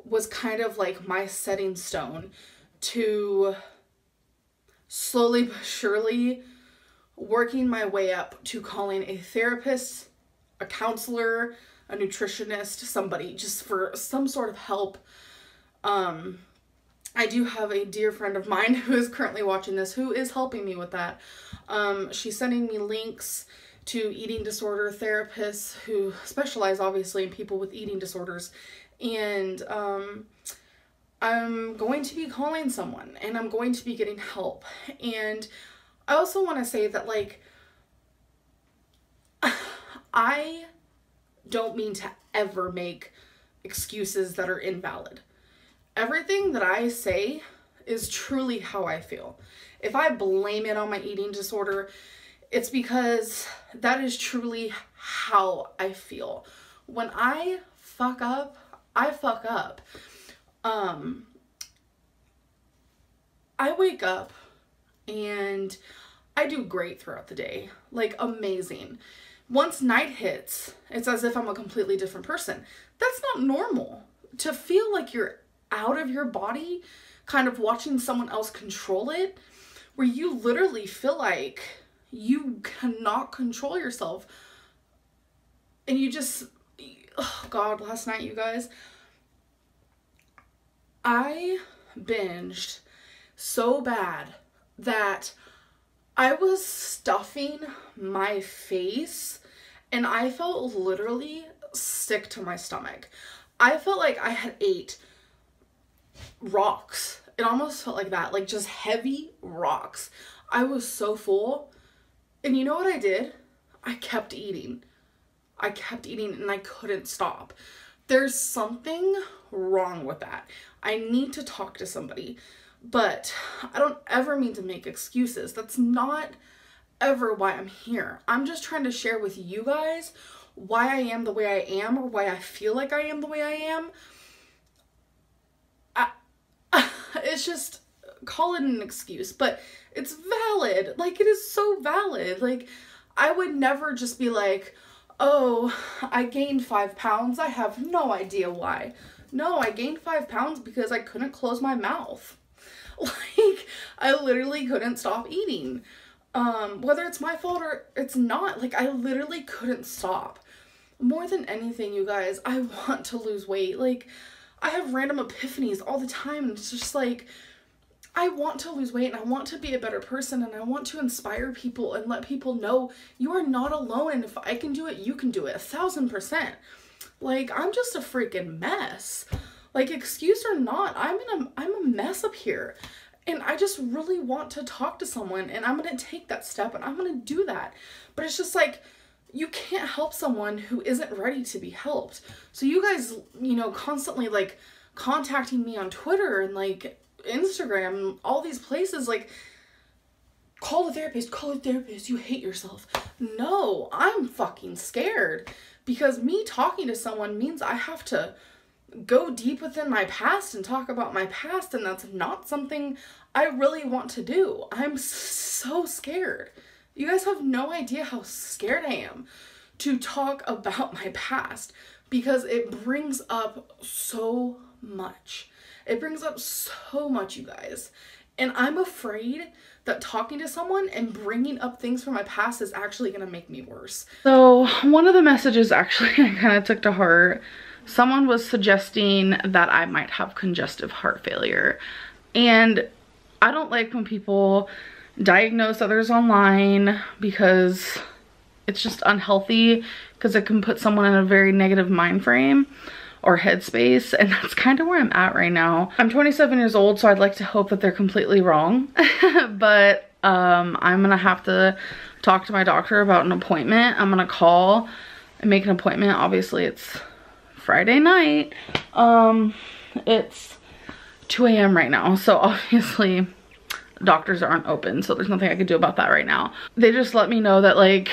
was kind of like my setting stone to slowly but surely working my way up to calling a therapist, a counselor, a nutritionist, somebody just for some sort of help. I do have a dear friend of mine who is currently watching this who is helping me with that. She's sending me links to eating disorder therapists who specialize obviously in people with eating disorders. And I'm going to be calling someone and I'm going to be getting help. And I also want to say that, like, I don't mean to ever make excuses that are invalid. Everything that I say is truly how I feel. If I blame it on my eating disorder, it's because that is truly how I feel. When I fuck up, I fuck up. I wake up and I do great throughout the day. Like, amazing. Once night hits, it's as if I'm a completely different person. That's not normal. To feel like you're out of your body, kind of watching someone else control it, where you literally feel like you cannot control yourself. And you just, oh God, last night, you guys, I binged so bad that I was stuffing my face and I felt literally sick to my stomach. I felt like I had ate rocks. It almost felt like that, like just heavy rocks. I was so full. And you know what I did? I kept eating. I kept eating and I couldn't stop. There's something wrong with that. I need to talk to somebody. But I don't ever mean to make excuses. That's not ever why I'm here. I'm just trying to share with you guys why I am the way I am, or why I feel like I am the way I am. It's just, call it an excuse, but it's valid. Like, it is so valid. Like, I would never just be like, oh, I gained 5 pounds. I have no idea why. No, I gained 5 pounds because I couldn't close my mouth. Like, I literally couldn't stop eating. Whether it's my fault or it's not, like, I literally couldn't stop. More than anything, you guys, I want to lose weight. Like, I have random epiphanies all the time, and it's just like, I want to lose weight and I want to be a better person and I want to inspire people and let people know you are not alone, and if I can do it, you can do it 1,000%. Like, I'm just a freaking mess. Like, excuse or not, I'm a mess up here. And I just really want to talk to someone, and I'm going to take that step and I'm going to do that. But it's just like, you can't help someone who isn't ready to be helped. So you guys, you know, constantly like contacting me on Twitter and like Instagram, all these places, like, call a therapist, you hate yourself. No, I'm fucking scared, because me talking to someone means I have to go deep within my past and talk about my past, and that's not something I really want to do. I'm so scared. You guys have no idea how scared I am to talk about my past, because it brings up so much. It brings up so much, you guys. And I'm afraid that talking to someone and bringing up things from my past is actually going to make me worse. So one of the messages actually I kind of took to heart. Someone was suggesting that I might have congestive heart failure. And I don't like when people diagnose others online, because it's just unhealthy, because it can put someone in a very negative mind frame or headspace, and that's kind of where I'm at right now. I'm 27 years old, so I'd like to hope that they're completely wrong. But I'm gonna have to talk to my doctor about an appointment. I'm gonna call and make an appointment. Obviously it's Friday night. It's 2 a.m. right now, so obviously doctors aren't open, so there's nothing I could do about that right now. They just let me know that, like,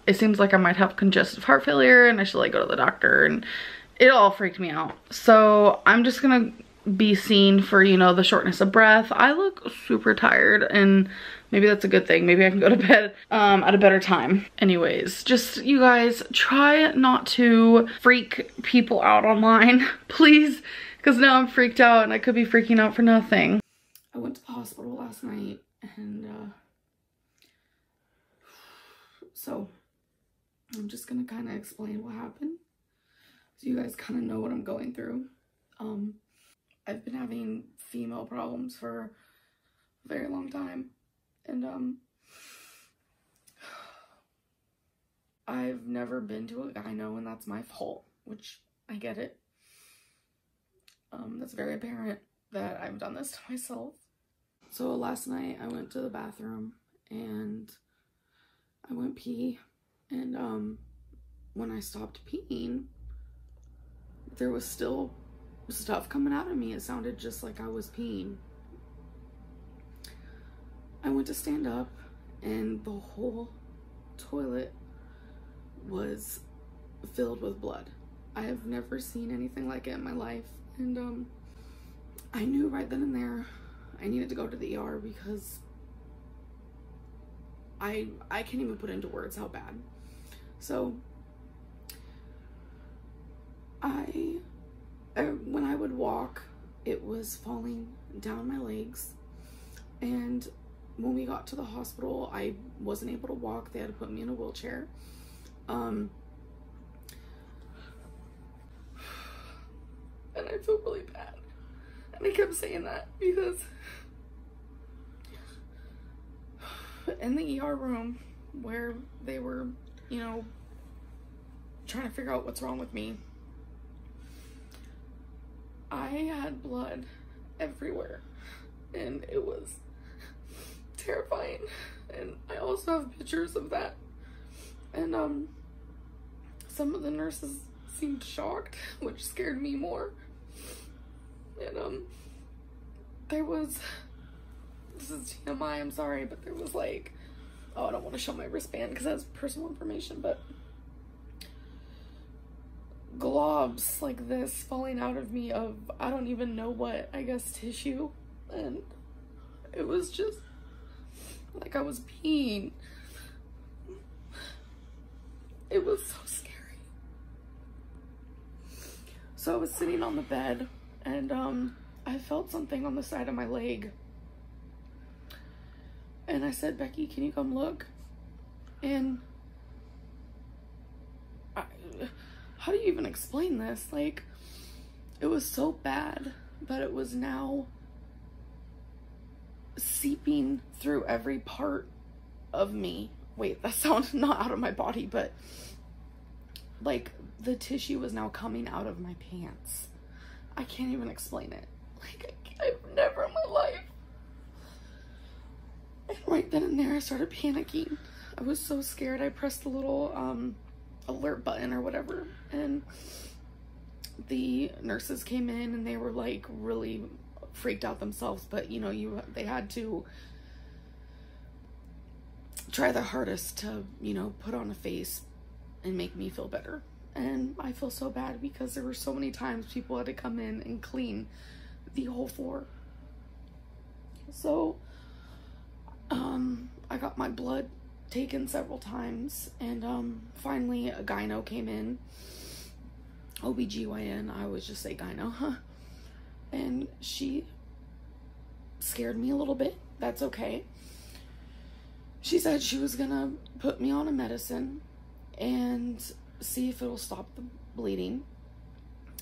it seems like I might have congestive heart failure and I should like go to the doctor, and it all freaked me out. So I'm just gonna be seen for, you know, the shortness of breath. I look super tired, and maybe that's a good thing. Maybe I can go to bed at a better time. Anyways, just, you guys, try not to freak people out online. Please Because now I'm freaked out and I could be freaking out for nothing. I went to the hospital last night and so I'm just gonna kind of explain what happened so you guys kind of know what I'm going through. I've been having female problems for a very long time, and I've never been to a gyno, and that's my fault, which I get it. That's very apparent that I've done this to myself. So last night I went to the bathroom and I went pee, and when I stopped peeing, there was still stuff coming out of me. It sounded just like I was peeing. I went to stand up and the whole toilet was filled with blood. I have never seen anything like it in my life, and I knew right then and there I needed to go to the ER because I can't even put into words how bad. So when I would walk, it was falling down my legs, and when we got to the hospital, I wasn't able to walk. They had to put me in a wheelchair. And I feel really bad. And I kept saying that because in the ER room where they were, you know, trying to figure out what's wrong with me, I had blood everywhere, and it was terrifying. And I also have pictures of that, and some of the nurses seemed shocked, which scared me more. And there was, this is TMI, I'm sorry, but there was like, oh, I don't want to show my wristband because that's personal information, but globs like this falling out of me of, I don't even know what, I guess tissue, and it was just like I was peeing. It was so scary. So I was sitting on the bed, and I felt something on the side of my leg, and I said, Becky, can you come look? And how do you even explain this? Like, it was so bad, but it was now seeping through every part of me. Wait, that sounds not out of my body, but like the tissue was now coming out of my pants. I can't even explain it. Like, I've never in my life. And right then and there, I started panicking. I was so scared. I pressed the little alert button or whatever, and the nurses came in and they were like really freaked out themselves, but you know, they had to try their hardest to, you know, put on a face and make me feel better. And I feel so bad because there were so many times people had to come in and clean the whole floor. So I got my blood taken several times, and finally a gyno came in. OBGYN, I always just say gyno, huh? And she scared me a little bit. That's okay. She said she was gonna put me on a medicine and see if it'll stop the bleeding.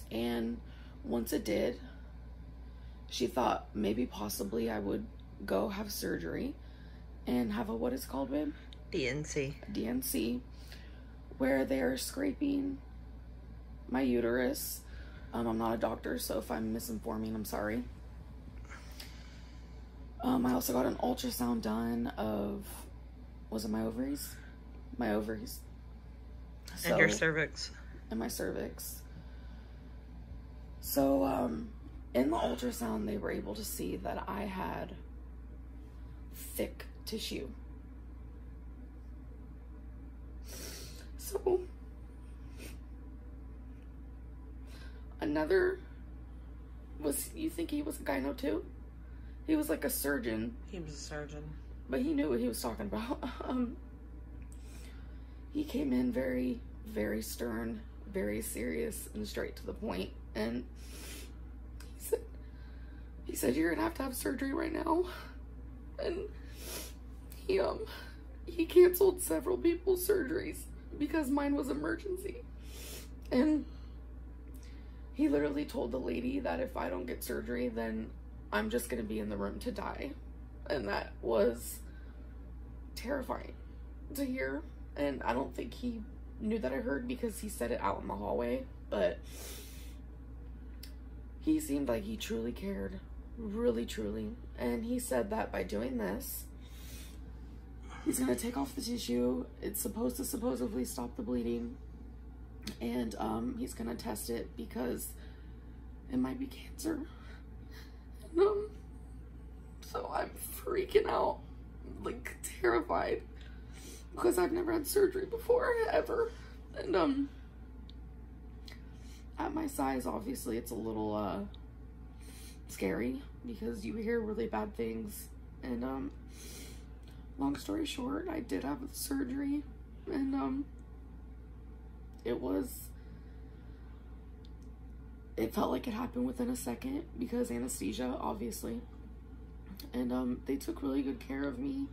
And once it did, she thought maybe possibly I would go have surgery and have a, what is called, babe? DNC. DNC, where they're scraping my uterus. I'm not a doctor, so if I'm misinforming, I'm sorry. I also got an ultrasound done of, was it my ovaries? My ovaries. So, and your cervix. And my cervix. So, in the ultrasound, they were able to see that I had thick tissue. So, another was, you think he was a gyno too? He was like a surgeon. He was a surgeon. But he knew what he was talking about. He came in very, very stern, very serious, and straight to the point. And he said, "You're gonna have to have surgery right now." And he canceled several people's surgeries because mine was emergency. And he literally told the lady that if I don't get surgery, then I'm just gonna be in the room to die. And that was terrifying to hear. And I don't think he knew that I heard because he said it out in the hallway, but he seemed like he truly cared, really truly. And he said that by doing this, he's gonna take off the tissue. It's supposed to supposedly stop the bleeding, and he's gonna test it because it might be cancer. And, so I'm freaking out, like terrified, because I've never had surgery before, ever. And at my size, obviously it's a little scary because you hear really bad things. And long story short, I did have surgery, and it felt like it happened within a second because anesthesia, obviously. And they took really good care of me.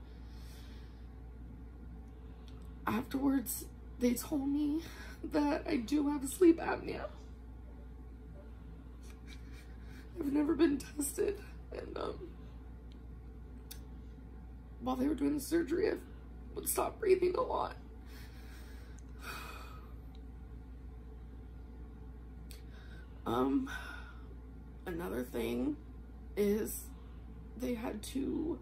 Afterwards, they told me that I do have sleep apnea. I've never been tested, and while they were doing the surgery, I would stop breathing a lot. Another thing is they had to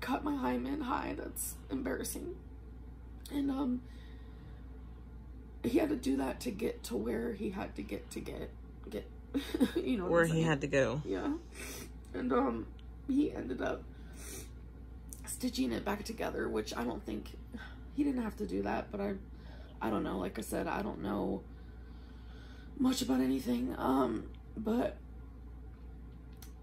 cut my hymen high. That's embarrassing. And he had to do that to get to where he had to get you know, where he had to go. Yeah. And he ended up stitching it back together, which I don't think he didn't have to do that, but I don't know. Like I said, I don't know much about anything, but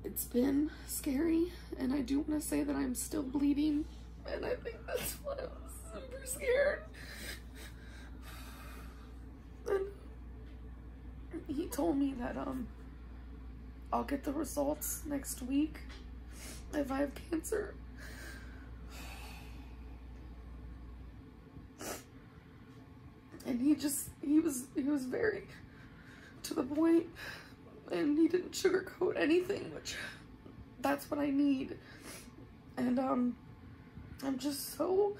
it's been scary, and I do want to say that I'm still bleeding, and I think that's why I'm super scared. And he told me that I'll get the results next week if I have cancer. And he was very to the point, and he didn't sugarcoat anything, which that's what I need. And I'm just so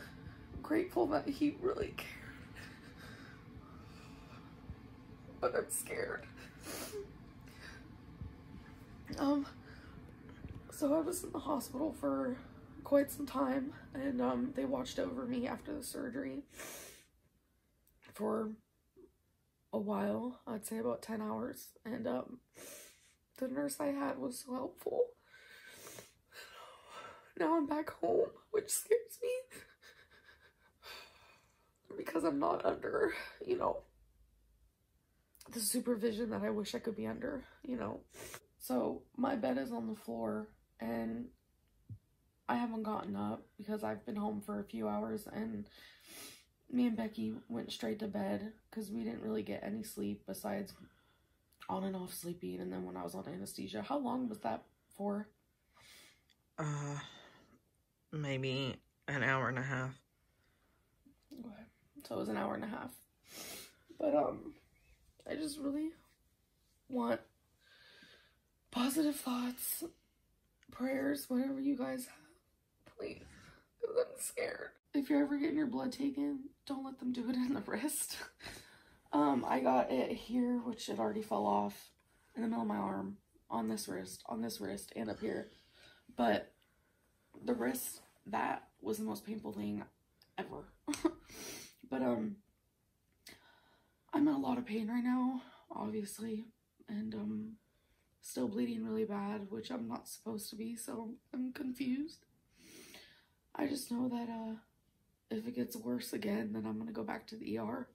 grateful that he really cared. But I'm scared. So I was in the hospital for quite some time, and they watched over me after the surgery for a while. I'd say about 10 hours, and the nurse I had was so helpful. Now I'm back home, which scares me because I'm not under, you know, the supervision that I wish I could be under, you know. So my bed is on the floor, and I haven't gotten up because I've been home for a few hours, and me and Becky went straight to bed because we didn't really get any sleep besides on and off sleeping, and then when I was on anesthesia. How long was that for? Maybe an hour and a half. Okay. So it was an hour and a half. But I just really want positive thoughts, prayers, whatever you guys have, please, because I'm scared. If you're ever getting your blood taken, don't let them do it in the wrist. I got it here, which it already fell off in the middle of my arm, on this wrist, and up here. But the wrist, that was the most painful thing ever. But I'm in a lot of pain right now, obviously, and still bleeding really bad, which I'm not supposed to be, so I'm confused. I just know that if it gets worse again, then I'm gonna go back to the ER.